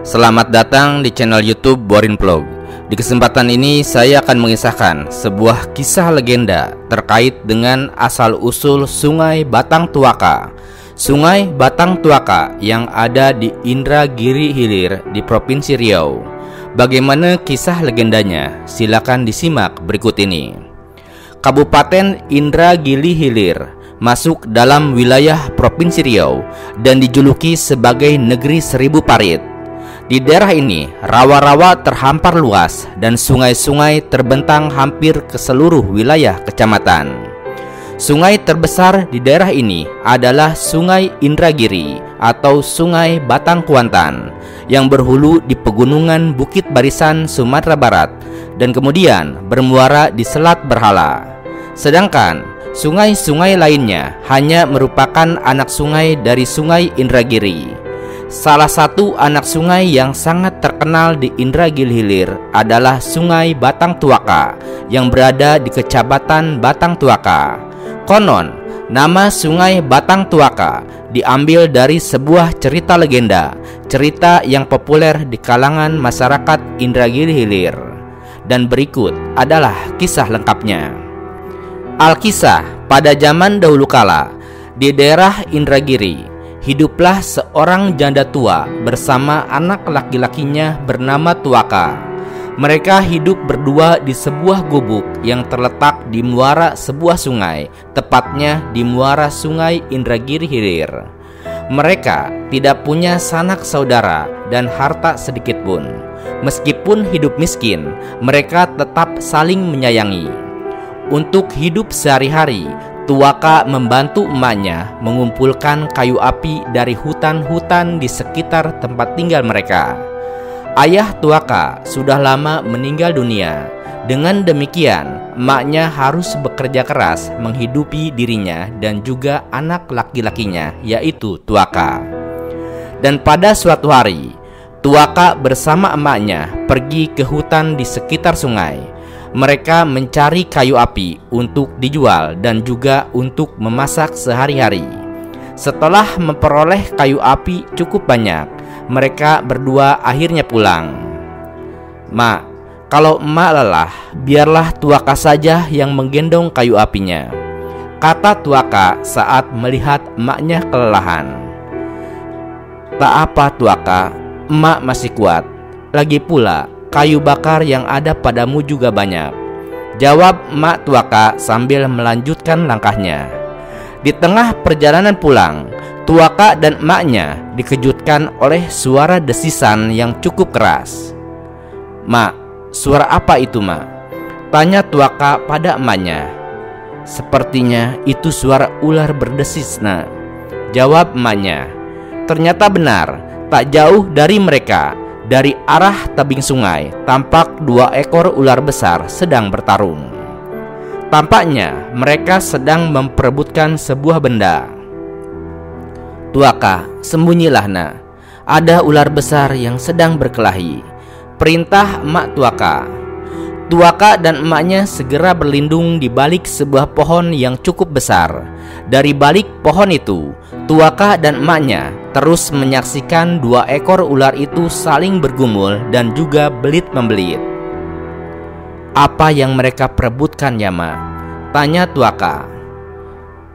Selamat datang di channel YouTube Borin Vlog. Di kesempatan ini saya akan mengisahkan sebuah kisah legenda terkait dengan asal-usul Sungai Batang Tuaka. Sungai Batang Tuaka yang ada di Indragiri Hilir di Provinsi Riau. Bagaimana kisah legendanya? Silakan disimak berikut ini. Kabupaten Indragiri Hilir masuk dalam wilayah Provinsi Riau dan dijuluki sebagai Negeri Seribu Parit. Di daerah ini, rawa-rawa terhampar luas dan sungai-sungai terbentang hampir ke seluruh wilayah kecamatan. Sungai terbesar di daerah ini adalah Sungai Indragiri atau Sungai Batang Kuantan yang berhulu di pegunungan Bukit Barisan, Sumatera Barat dan kemudian bermuara di Selat Berhala. Sedangkan sungai-sungai lainnya hanya merupakan anak sungai dari Sungai Indragiri. Salah satu anak sungai yang sangat terkenal di Indragiri Hilir adalah Sungai Batang Tuaka yang berada di Kecamatan Batang Tuaka. Konon, nama Sungai Batang Tuaka diambil dari sebuah cerita legenda, cerita yang populer di kalangan masyarakat Indragiri Hilir. Dan berikut adalah kisah lengkapnya. Alkisah, pada zaman dahulu kala, di daerah Indragiri, hiduplah seorang janda tua bersama anak laki-lakinya bernama Tuaka. Mereka hidup berdua di sebuah gubuk yang terletak di muara sebuah sungai, tepatnya di muara Sungai Indragiri Hilir. Mereka tidak punya sanak saudara dan harta sedikit pun. Meskipun hidup miskin, mereka tetap saling menyayangi. Untuk hidup sehari-hari, Tuaka membantu emaknya mengumpulkan kayu api dari hutan-hutan di sekitar tempat tinggal mereka. Ayah Tuaka sudah lama meninggal dunia. Dengan demikian, emaknya harus bekerja keras menghidupi dirinya dan juga anak laki-lakinya, yaitu Tuaka. Dan pada suatu hari, Tuaka bersama emaknya pergi ke hutan di sekitar sungai. Mereka mencari kayu api untuk dijual dan juga untuk memasak sehari-hari. Setelah memperoleh kayu api cukup banyak, mereka berdua akhirnya pulang. "Mak, kalau emak lelah, biarlah Tuaka saja yang menggendong kayu apinya," kata Tuaka saat melihat emaknya kelelahan. "Tak apa Tuaka, emak masih kuat. Lagi pula, kayu bakar yang ada padamu juga banyak," jawab emak Tuaka sambil melanjutkan langkahnya. Di tengah perjalanan pulang, Tuaka dan emaknya dikejutkan oleh suara desisan yang cukup keras. "Mak, suara apa itu, Mak?" tanya Tuaka pada emaknya. "Sepertinya itu suara ular berdesis, Nak," jawab emaknya. Ternyata benar, tak jauh dari mereka, dari arah tebing sungai, tampak dua ekor ular besar sedang bertarung. Tampaknya mereka sedang memperebutkan sebuah benda. "Tuaka, sembunyilah nak, ada ular besar yang sedang berkelahi," perintah emak Tuaka. Tuaka dan emaknya segera berlindung di balik sebuah pohon yang cukup besar. Dari balik pohon itu, Tuaka dan emaknya terus menyaksikan dua ekor ular itu saling bergumul dan juga belit-membelit. "Apa yang mereka perebutkan ya, Mak?" tanya Tuaka.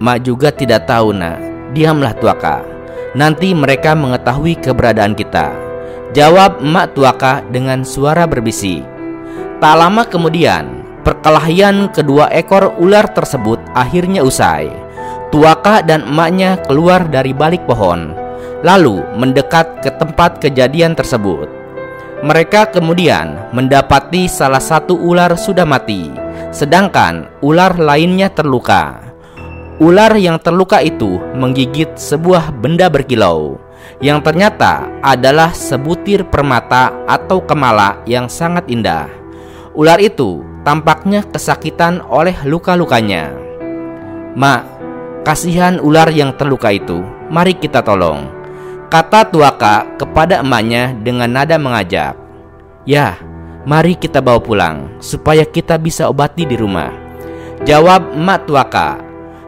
"Mak juga tidak tahu, Nak. Diamlah Tuaka. Nanti mereka mengetahui keberadaan kita," jawab emak Tuaka dengan suara berbisik. Tak lama kemudian, perkelahian kedua ekor ular tersebut akhirnya usai. Tuaka dan emaknya keluar dari balik pohon, lalu mendekat ke tempat kejadian tersebut. Mereka kemudian mendapati salah satu ular sudah mati, sedangkan ular lainnya terluka. Ular yang terluka itu menggigit sebuah benda berkilau, yang ternyata adalah sebutir permata atau kemala yang sangat indah. Ular itu tampaknya kesakitan oleh luka-lukanya. "Mak, kasihan ular yang terluka itu, mari kita tolong," kata Tuaka kepada emaknya dengan nada mengajak. "Ya, mari kita bawa pulang supaya kita bisa obati di rumah," jawab emak Tuaka.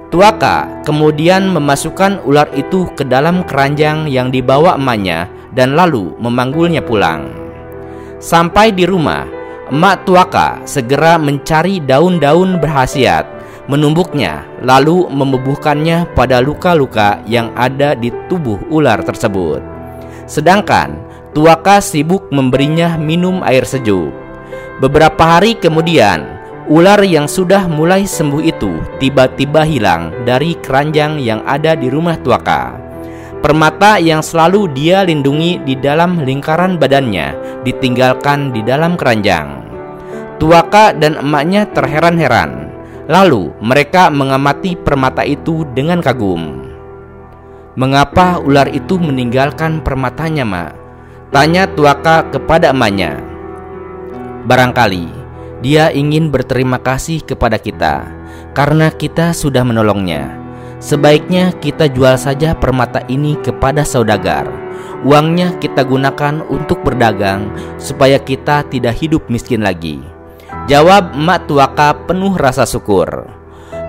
Tuaka kemudian memasukkan ular itu ke dalam keranjang yang dibawa emaknya dan lalu memanggulnya pulang. Sampai di rumah, emak Tuaka segera mencari daun-daun berkhasiat, menumbuknya, lalu membubuhkannya pada luka-luka yang ada di tubuh ular tersebut. Sedangkan Tuaka sibuk memberinya minum air sejuk. Beberapa hari kemudian, ular yang sudah mulai sembuh itu tiba-tiba hilang dari keranjang yang ada di rumah Tuaka. Permata yang selalu dia lindungi di dalam lingkaran badannya ditinggalkan di dalam keranjang. Tuaka dan emaknya terheran-heran. Lalu mereka mengamati permata itu dengan kagum. "Mengapa ular itu meninggalkan permatanya, Mak?" tanya Tuaka kepada emaknya. "Barangkali dia ingin berterima kasih kepada kita karena kita sudah menolongnya. Sebaiknya kita jual saja permata ini kepada saudagar. Uangnya kita gunakan untuk berdagang supaya kita tidak hidup miskin lagi," jawab emak Tuaka penuh rasa syukur.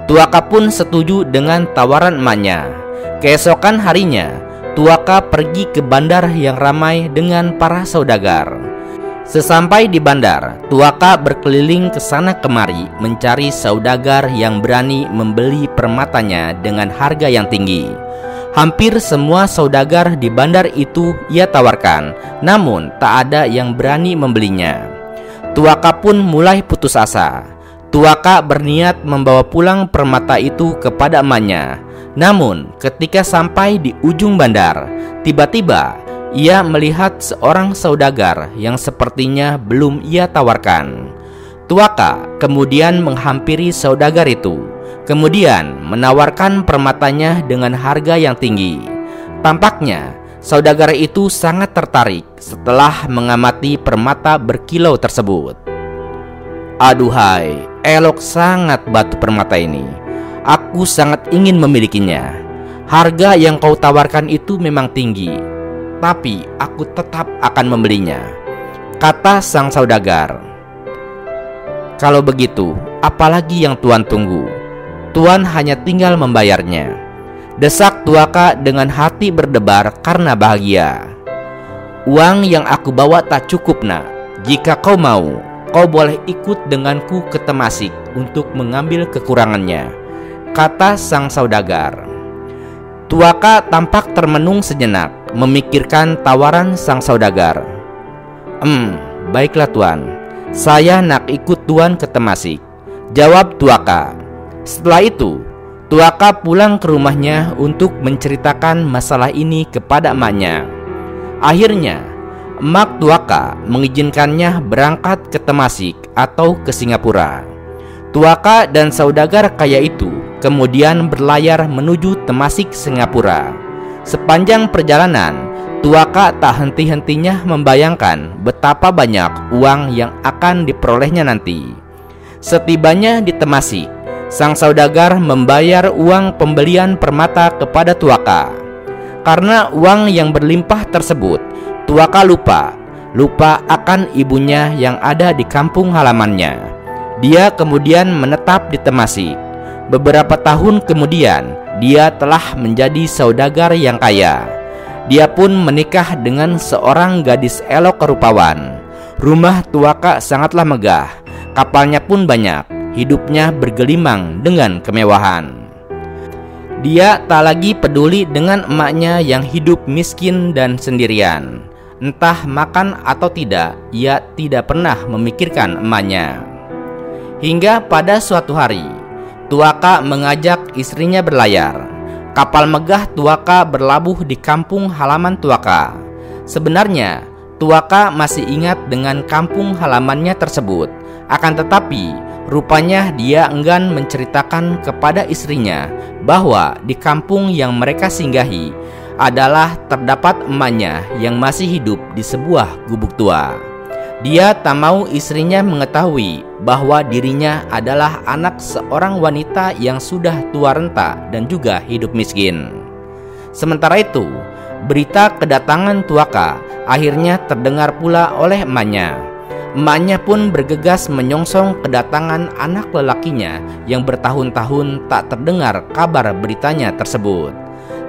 Tuaka pun setuju dengan tawaran emaknya. Keesokan harinya, Tuaka pergi ke bandar yang ramai dengan para saudagar. Sesampai di bandar, Tuaka berkeliling ke sana kemari mencari saudagar yang berani membeli permatanya dengan harga yang tinggi. Hampir semua saudagar di bandar itu ia tawarkan, namun tak ada yang berani membelinya. Tuaka pun mulai putus asa. Tuaka berniat membawa pulang permata itu kepada emaknya. Namun ketika sampai di ujung bandar, tiba-tiba ia melihat seorang saudagar yang sepertinya belum ia tawarkan. Tuaka kemudian menghampiri saudagar itu, kemudian menawarkan permatanya dengan harga yang tinggi. Tampaknya saudagar itu sangat tertarik setelah mengamati permata berkilau tersebut. "Aduhai, elok sangat batu permata ini. Aku sangat ingin memilikinya. Harga yang kau tawarkan itu memang tinggi, tapi aku tetap akan membelinya," kata sang saudagar. "Kalau begitu, apalagi yang Tuan tunggu? Tuan hanya tinggal membayarnya," desak Tuaka dengan hati berdebar karena bahagia. "Uang yang aku bawa tak cukup, Nak. Jika kau mau, kau boleh ikut denganku ke Temasik untuk mengambil kekurangannya," kata sang saudagar. Tuaka tampak termenung sejenak, memikirkan tawaran sang saudagar. Baiklah Tuan, saya nak ikut Tuan ke Temasik," jawab Tuaka. Setelah itu, Tuaka pulang ke rumahnya untuk menceritakan masalah ini kepada emaknya. Akhirnya, emak Tuaka mengizinkannya berangkat ke Temasik atau ke Singapura. Tuaka dan saudagar kaya itu kemudian berlayar menuju Temasik, Singapura. Sepanjang perjalanan, Tuaka tak henti-hentinya membayangkan betapa banyak uang yang akan diperolehnya nanti. Setibanya di Temasik, sang saudagar membayar uang pembelian permata kepada Tuaka. Karena uang yang berlimpah tersebut, Tuaka lupa akan ibunya yang ada di kampung halamannya. Dia kemudian menetap di Temasik. Beberapa tahun kemudian, dia telah menjadi saudagar yang kaya. Dia pun menikah dengan seorang gadis elok rupawan. Rumah Tuaka sangatlah megah, kapalnya pun banyak, hidupnya bergelimang dengan kemewahan. Dia tak lagi peduli dengan emaknya yang hidup miskin dan sendirian. Entah makan atau tidak, ia tidak pernah memikirkan emaknya. Hingga pada suatu hari, Tuaka mengajak istrinya berlayar. Kapal megah Tuaka berlabuh di kampung halaman Tuaka. Sebenarnya, Tuaka masih ingat dengan kampung halamannya tersebut. Akan tetapi, rupanya dia enggan menceritakan kepada istrinya bahwa di kampung yang mereka singgahi adalah terdapat emaknya yang masih hidup di sebuah gubuk tua. Dia tak mau istrinya mengetahui bahwa dirinya adalah anak seorang wanita yang sudah tua renta dan juga hidup miskin. Sementara itu, berita kedatangan Tuaka akhirnya terdengar pula oleh emaknya. Emaknya pun bergegas menyongsong kedatangan anak lelakinya yang bertahun-tahun tak terdengar kabar beritanya tersebut.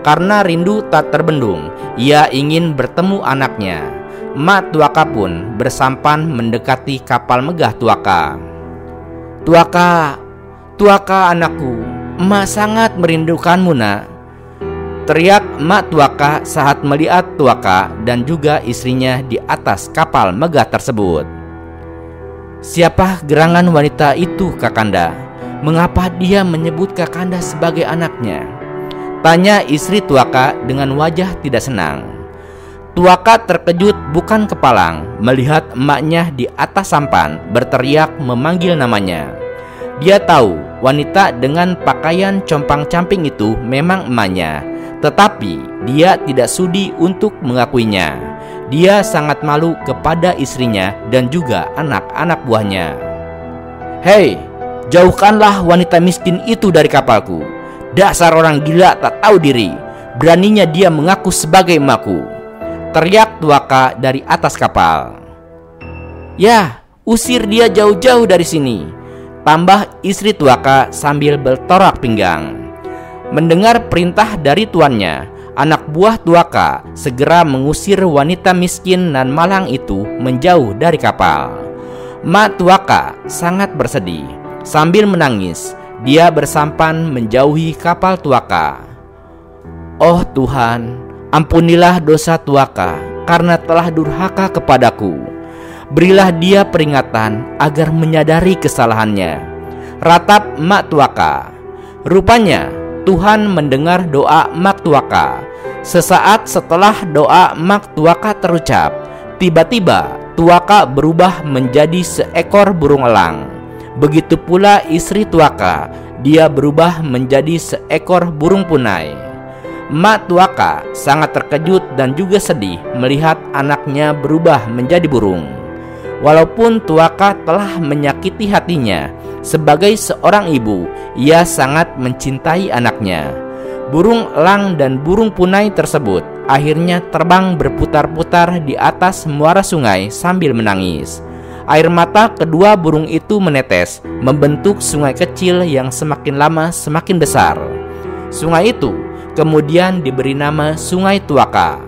Karena rindu tak terbendung, ia ingin bertemu anaknya. Emak Tuaka pun bersampan mendekati kapal megah Tuaka. "Tuaka, Tuaka anakku, emak sangat merindukanmu nak," teriak emak Tuaka saat melihat Tuaka dan juga istrinya di atas kapal megah tersebut. "Siapa gerangan wanita itu Kakanda? Mengapa dia menyebut Kakanda sebagai anaknya?" tanya istri Tuaka dengan wajah tidak senang. Tuaka terkejut bukan kepalang melihat emaknya di atas sampan berteriak memanggil namanya. Dia tahu wanita dengan pakaian compang-camping itu memang emaknya, tetapi dia tidak sudi untuk mengakuinya. Dia sangat malu kepada istrinya dan juga anak-anak buahnya. "Hei, jauhkanlah wanita miskin itu dari kapalku. Dasar orang gila tak tahu diri. Beraninya dia mengaku sebagai emakku," teriak Tuaka dari atas kapal. "Ya, usir dia jauh-jauh dari sini," tambah istri Tuaka sambil bertorak pinggang. Mendengar perintah dari tuannya, anak buah Tuaka segera mengusir wanita miskin nan malang itu menjauh dari kapal. Mak Tuaka sangat bersedih. Sambil menangis, dia bersampan menjauhi kapal Tuaka. "Oh Tuhan, ampunilah dosa Tuaka karena telah durhaka kepadaku. Berilah dia peringatan agar menyadari kesalahannya," ratap Mak Tuaka. Rupanya Tuhan mendengar doa Mak Tuaka. Sesaat setelah doa Mak Tuaka terucap, tiba-tiba Tuaka berubah menjadi seekor burung elang. Begitu pula istri Tuaka, dia berubah menjadi seekor burung punai. Mak Tuaka sangat terkejut dan juga sedih melihat anaknya berubah menjadi burung. Walaupun Tuaka telah menyakiti hatinya, sebagai seorang ibu, ia sangat mencintai anaknya. Burung elang dan burung punai tersebut akhirnya terbang berputar-putar di atas muara sungai sambil menangis. Air mata kedua burung itu menetes, membentuk sungai kecil yang semakin lama semakin besar. Sungai itu kemudian diberi nama Sungai Tuaka.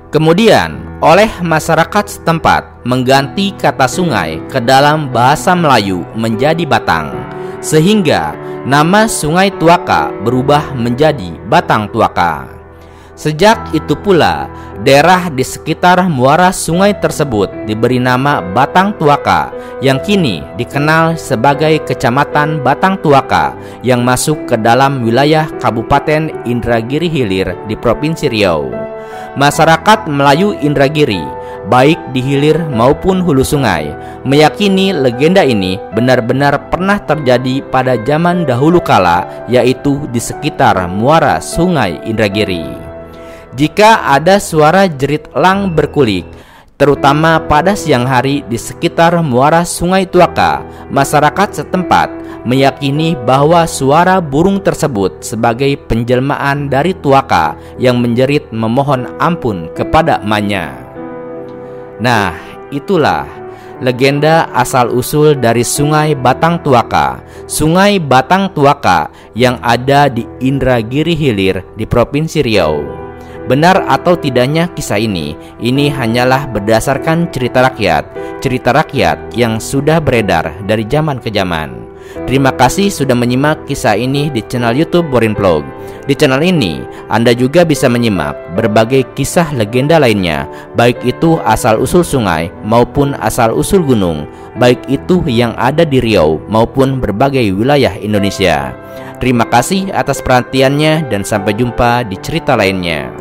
Kemudian oleh masyarakat setempat mengganti kata sungai ke dalam bahasa Melayu menjadi batang, sehingga nama Sungai Tuaka berubah menjadi Batang Tuaka. Sejak itu pula, daerah di sekitar muara sungai tersebut diberi nama Batang Tuaka, yang kini dikenal sebagai Kecamatan Batang Tuaka yang masuk ke dalam wilayah Kabupaten Indragiri Hilir di Provinsi Riau. Masyarakat Melayu Indragiri, baik di hilir maupun hulu sungai, meyakini legenda ini benar-benar pernah terjadi pada zaman dahulu kala, yaitu di sekitar muara sungai Indragiri. Jika ada suara jerit elang berkulik, terutama pada siang hari di sekitar muara sungai Tuaka, masyarakat setempat meyakini bahwa suara burung tersebut sebagai penjelmaan dari Tuaka yang menjerit memohon ampun kepada emaknya. Nah, itulah legenda asal-usul dari Sungai Batang Tuaka. Sungai Batang Tuaka yang ada di Indragiri Hilir di Provinsi Riau. Benar atau tidaknya kisah ini hanyalah berdasarkan cerita rakyat yang sudah beredar dari zaman ke zaman. Terima kasih sudah menyimak kisah ini di channel YouTube Borin Vlog. Di channel ini Anda juga bisa menyimak berbagai kisah legenda lainnya, baik itu asal-usul sungai maupun asal-usul gunung, baik itu yang ada di Riau maupun berbagai wilayah Indonesia. Terima kasih atas perhatiannya dan sampai jumpa di cerita lainnya.